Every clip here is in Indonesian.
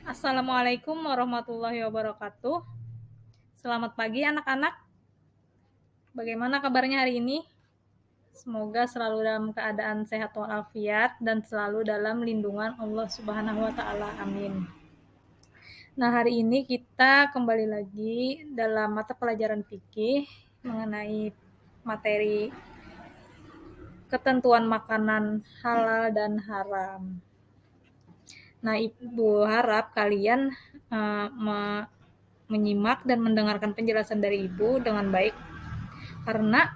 Assalamualaikum warahmatullahi wabarakatuh. Selamat pagi anak-anak. Bagaimana kabarnya hari ini? Semoga selalu dalam keadaan sehat walafiat dan selalu dalam lindungan Allah Subhanahu wa taala. Amin. Nah, hari ini kita kembali lagi dalam mata pelajaran fikih mengenai materi ketentuan makanan halal dan haram. Nah, Ibu harap kalian menyimak dan mendengarkan penjelasan dari Ibu dengan baik karena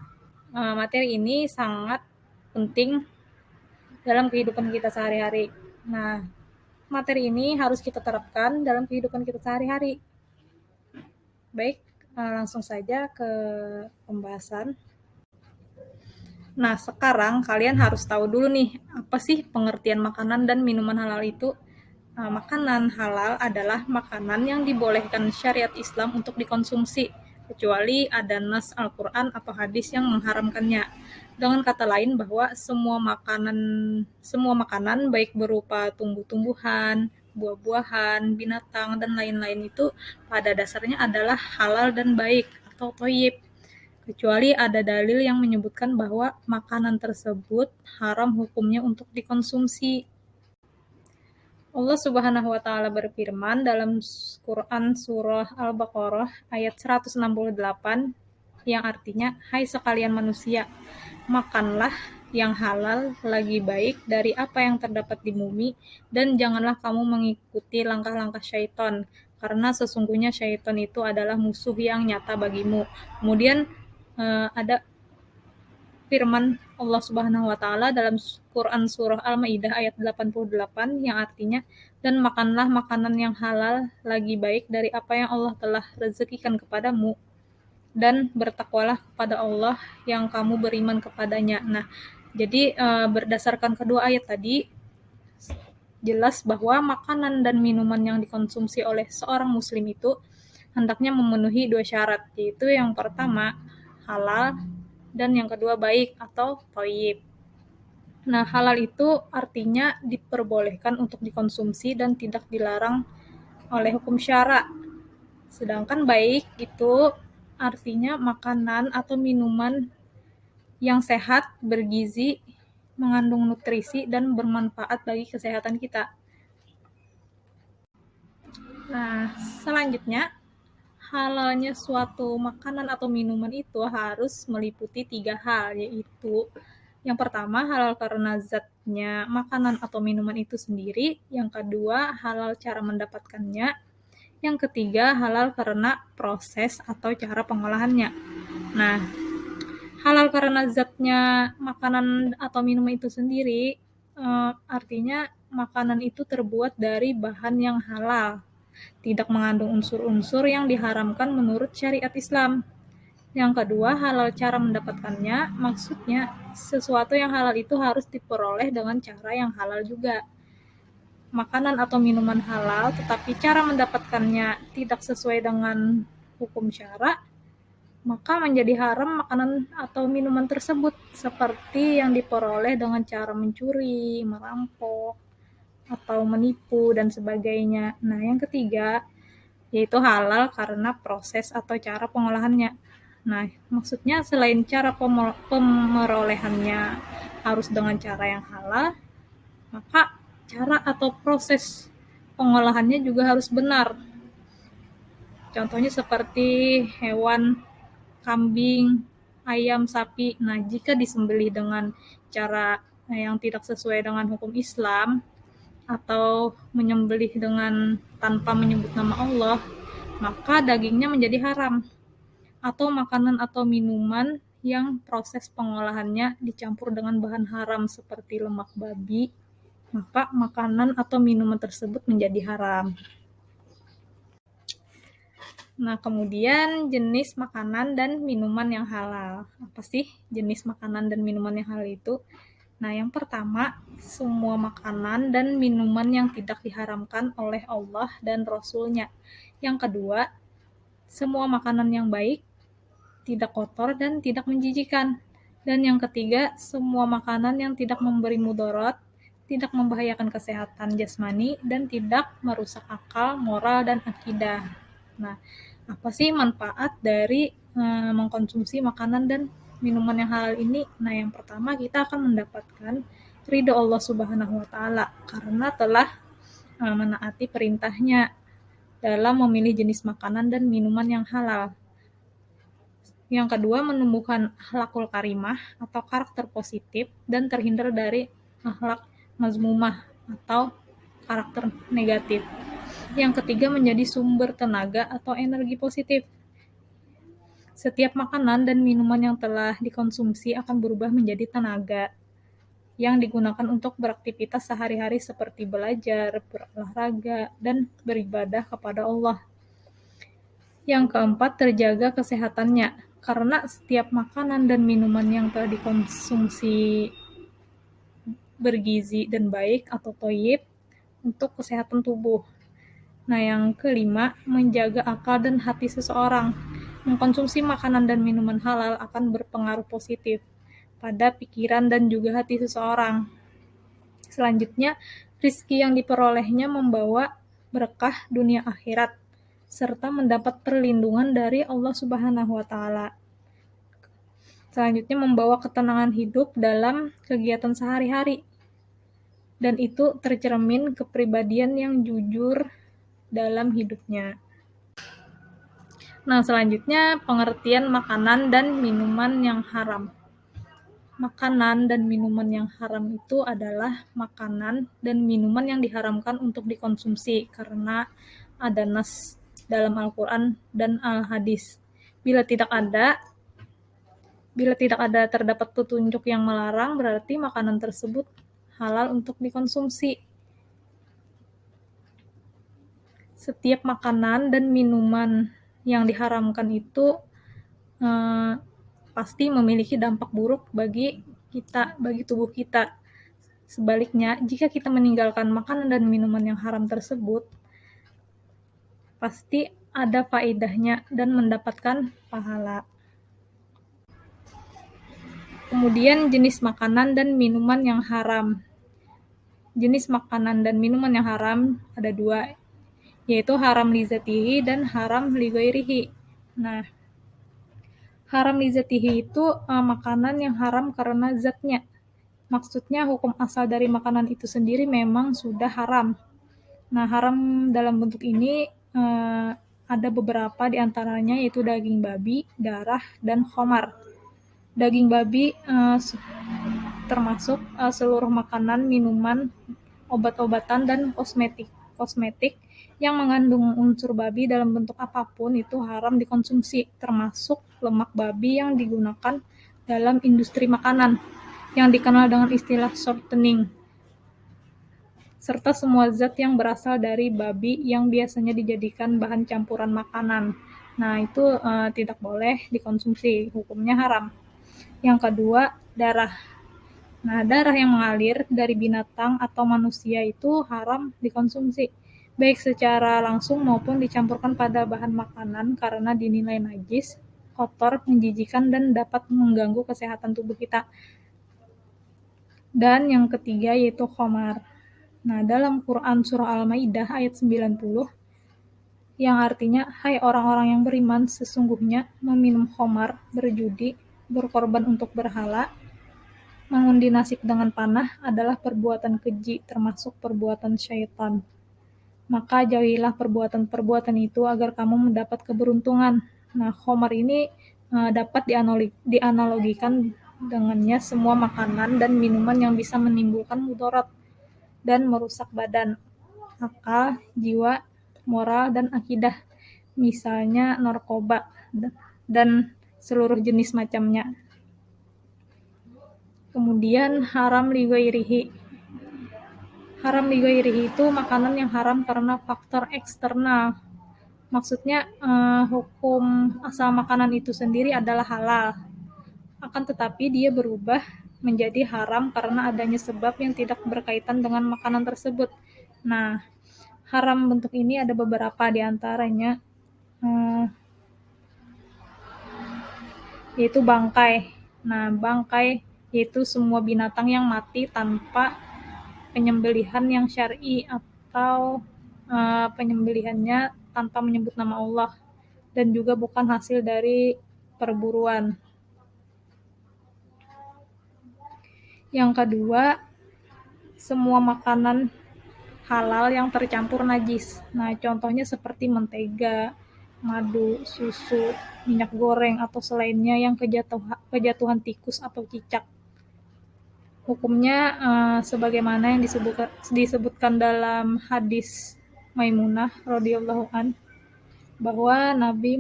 materi ini sangat penting dalam kehidupan kita sehari-hari. Nah, materi ini harus kita terapkan dalam kehidupan kita sehari-hari. Baik, langsung saja ke pembahasan. Nah, sekarang kalian harus tahu dulu nih, apa sih pengertian makanan dan minuman halal itu? Makanan halal adalah makanan yang dibolehkan syariat Islam untuk dikonsumsi, kecuali ada nas Al-Quran atau hadis yang mengharamkannya. Dengan kata lain bahwa semua makanan baik berupa tumbuh-tumbuhan, buah-buahan, binatang, dan lain-lain itu pada dasarnya adalah halal dan baik atau thayyib, kecuali ada dalil yang menyebutkan bahwa makanan tersebut haram hukumnya untuk dikonsumsi. Allah Subhanahu wa taala berfirman dalam Quran surah Al-Baqarah ayat 168 yang artinya, "Hai sekalian manusia, makanlah yang halal lagi baik dari apa yang terdapat di bumi dan janganlah kamu mengikuti langkah-langkah syaitan karena sesungguhnya syaitan itu adalah musuh yang nyata bagimu." Kemudian ada firman Allah Subhanahu wa taala dalam Quran surah Al-Maidah ayat 88 yang artinya, "Dan makanlah makanan yang halal lagi baik dari apa yang Allah telah rezekikan kepadamu dan bertakwalah kepada Allah yang kamu beriman kepadanya." Nah, jadi berdasarkan kedua ayat tadi jelas bahwa makanan dan minuman yang dikonsumsi oleh seorang muslim itu hendaknya memenuhi dua syarat, yaitu yang pertama halal dan yang kedua baik atau thayyib. Nah, halal itu artinya diperbolehkan untuk dikonsumsi dan tidak dilarang oleh hukum syara. Sedangkan baik itu artinya makanan atau minuman yang sehat, bergizi, mengandung nutrisi, dan bermanfaat bagi kesehatan kita. Nah, selanjutnya, halalnya suatu makanan atau minuman itu harus meliputi 3 hal, yaitu yang pertama halal karena zatnya makanan atau minuman itu sendiri, yang kedua halal cara mendapatkannya, yang ketiga halal karena proses atau cara pengolahannya. Nah, halal karena zatnya makanan atau minuman itu sendiri artinya makanan itu terbuat dari bahan yang halal, tidak mengandung unsur-unsur yang diharamkan menurut syariat Islam. Yang kedua, halal cara mendapatkannya, maksudnya sesuatu yang halal itu harus diperoleh dengan cara yang halal juga. Makanan atau minuman halal, tetapi cara mendapatkannya tidak sesuai dengan hukum syara, maka menjadi haram makanan atau minuman tersebut, seperti yang diperoleh dengan cara mencuri, merampok, atau menipu, dan sebagainya. Nah, yang ketiga, yaitu halal karena proses atau cara pengolahannya. Nah, maksudnya selain cara pemerolehannya harus dengan cara yang halal, maka cara atau proses pengolahannya juga harus benar. Contohnya seperti hewan kambing, ayam, sapi. Nah, jika disembelih dengan cara yang tidak sesuai dengan hukum Islam atau menyembelih dengan tanpa menyebut nama Allah, maka dagingnya menjadi haram. Atau makanan atau minuman yang proses pengolahannya dicampur dengan bahan haram seperti lemak babi, maka makanan atau minuman tersebut menjadi haram. Nah, kemudian jenis makanan dan minuman yang halal. Apa sih jenis makanan dan minuman yang halal itu? Nah, yang pertama, semua makanan dan minuman yang tidak diharamkan oleh Allah dan Rasul-Nya. Yang kedua, semua makanan yang baik, tidak kotor dan tidak menjijikan. Dan yang ketiga, semua makanan yang tidak memberi mudarat, tidak membahayakan kesehatan jasmani, dan tidak merusak akal, moral, dan akidah. Nah, apa sih manfaat dari mengkonsumsi makanan dan minuman yang halal ini? Nah, yang pertama kita akan mendapatkan ridho Allah Subhanahu wa Ta'ala karena telah menaati perintahnya dalam memilih jenis makanan dan minuman yang halal. Yang kedua, menumbuhkan akhlakul karimah atau karakter positif dan terhindar dari akhlak mazmumah atau karakter negatif. Yang ketiga, menjadi sumber tenaga atau energi positif. Setiap makanan dan minuman yang telah dikonsumsi akan berubah menjadi tenaga yang digunakan untuk beraktivitas sehari-hari seperti belajar, berolahraga, dan beribadah kepada Allah. Yang keempat, terjaga kesehatannya, karena setiap makanan dan minuman yang telah dikonsumsi bergizi dan baik atau thayyib untuk kesehatan tubuh. Nah, yang kelima, menjaga akal dan hati seseorang. Mengkonsumsi makanan dan minuman halal akan berpengaruh positif pada pikiran dan juga hati seseorang. Selanjutnya, rizki yang diperolehnya membawa berkah dunia akhirat, serta mendapat perlindungan dari Allah Subhanahu wa Ta'ala. Selanjutnya, membawa ketenangan hidup dalam kegiatan sehari-hari, dan itu tercermin kepribadian yang jujur dalam hidupnya. Nah, selanjutnya pengertian makanan dan minuman yang haram. Makanan dan minuman yang haram itu adalah makanan dan minuman yang diharamkan untuk dikonsumsi karena ada nas dalam Al-Quran dan Al-Hadis. Bila tidak ada terdapat petunjuk yang melarang, berarti makanan tersebut halal untuk dikonsumsi. Setiap makanan dan minuman yang diharamkan itu pasti memiliki dampak buruk bagi tubuh kita. Sebaliknya, jika kita meninggalkan makanan dan minuman yang haram tersebut, pasti ada faedahnya dan mendapatkan pahala. Kemudian jenis makanan dan minuman yang haram. Jenis makanan dan minuman yang haram ada dua, yaitu haram li zatihi dan haram li ghairihi. Nah, haram li zatihi itu makanan yang haram karena zatnya. Maksudnya hukum asal dari makanan itu sendiri memang sudah haram. Nah, haram dalam bentuk ini ada beberapa di antaranya, yaitu daging babi, darah, dan khamar. Daging babi termasuk seluruh makanan, minuman, obat-obatan, dan kosmetik yang mengandung unsur babi dalam bentuk apapun itu haram dikonsumsi, termasuk lemak babi yang digunakan dalam industri makanan yang dikenal dengan istilah shortening, serta semua zat yang berasal dari babi yang biasanya dijadikan bahan campuran makanan. Nah, itu tidak boleh dikonsumsi, hukumnya haram. Yang kedua, darah. Nah, darah yang mengalir dari binatang atau manusia itu haram dikonsumsi, baik secara langsung maupun dicampurkan pada bahan makanan karena dinilai najis, kotor, menjijikan, dan dapat mengganggu kesehatan tubuh kita. Dan yang ketiga yaitu khamar. Nah, dalam Quran surah Al-Maidah ayat 90, yang artinya, hai orang-orang yang beriman, sesungguhnya meminum khamar, berjudi, berkorban untuk berhala, mengundi nasib dengan panah adalah perbuatan keji, termasuk perbuatan syaitan. Maka jauhilah perbuatan-perbuatan itu agar kamu mendapat keberuntungan. Nah, khamar ini dapat dianalogikan dengannya semua makanan dan minuman yang bisa menimbulkan mudarat dan merusak badan, akal, jiwa, moral, dan akidah. Misalnya narkoba dan seluruh jenis macamnya. Kemudian haram li ghairihi. Haram li ghairihi itu makanan yang haram karena faktor eksternal. Maksudnya hukum asal makanan itu sendiri adalah halal. Akan tetapi dia berubah menjadi haram karena adanya sebab yang tidak berkaitan dengan makanan tersebut. Nah, haram bentuk ini ada beberapa, di antaranya yaitu bangkai. Nah, bangkai yaitu semua binatang yang mati tanpa penyembelihan yang syar'i atau penyembelihannya tanpa menyebut nama Allah, dan juga bukan hasil dari perburuan. Yang kedua, semua makanan halal yang tercampur najis. Nah, contohnya seperti mentega, madu, susu, minyak goreng, atau selainnya yang kejatuhan tikus atau cicak. Hukumnya sebagaimana yang disebutkan dalam hadis Maimunah radhiyallahu an, bahwa Nabi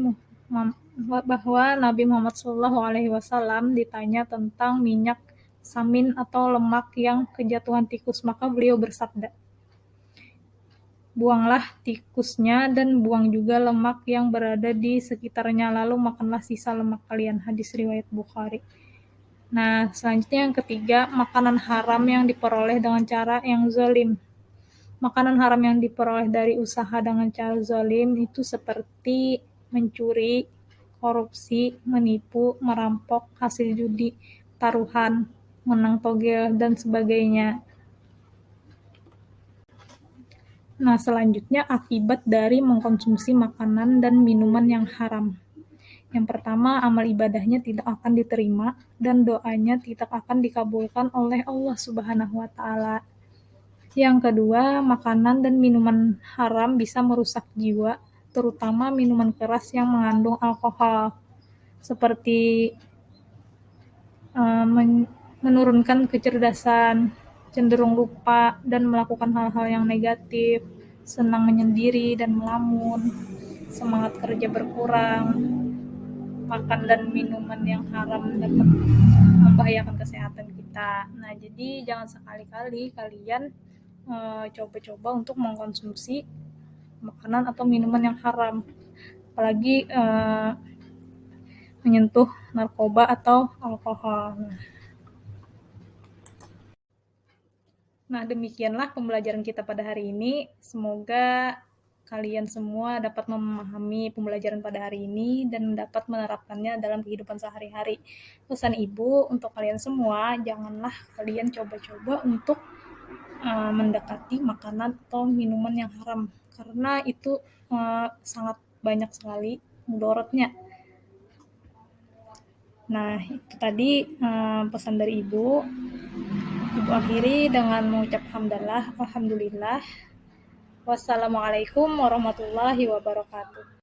Muhammad SAW ditanya tentang minyak samin atau lemak yang kejatuhan tikus, maka beliau bersabda, buanglah tikusnya dan buang juga lemak yang berada di sekitarnya, lalu makanlah sisa lemak kalian. Hadis riwayat Bukhari. Nah, selanjutnya yang ketiga, makanan haram yang diperoleh dengan cara yang zalim. Makanan haram yang diperoleh dari usaha dengan cara zalim itu seperti mencuri, korupsi, menipu, merampok, hasil judi, taruhan, menang togel, dan sebagainya. Nah, selanjutnya akibat dari mengkonsumsi makanan dan minuman yang haram. Yang pertama, amal ibadahnya tidak akan diterima dan doanya tidak akan dikabulkan oleh Allah Subhanahu wa taala. Yang kedua, makanan dan minuman haram bisa merusak jiwa, terutama minuman keras yang mengandung alkohol, seperti menurunkan kecerdasan, cenderung lupa dan melakukan hal-hal yang negatif, senang menyendiri dan melamun, semangat kerja berkurang. Makan dan minuman yang haram dapat membahayakan kesehatan kita. Nah, jadi jangan sekali-kali kalian coba-coba untuk mengkonsumsi makanan atau minuman yang haram, apalagi menyentuh narkoba atau alkohol. Nah, demikianlah pembelajaran kita pada hari ini. Semoga kalian semua dapat memahami pembelajaran pada hari ini dan dapat menerapkannya dalam kehidupan sehari-hari. Pesan Ibu untuk kalian semua, janganlah kalian coba-coba untuk mendekati makanan atau minuman yang haram, karena itu sangat banyak sekali mudaratnya. Nah, itu tadi pesan dari Ibu. Ibu akhiri dengan mengucap hamdalah, alhamdulillah. Wassalamualaikum warahmatullahi wabarakatuh.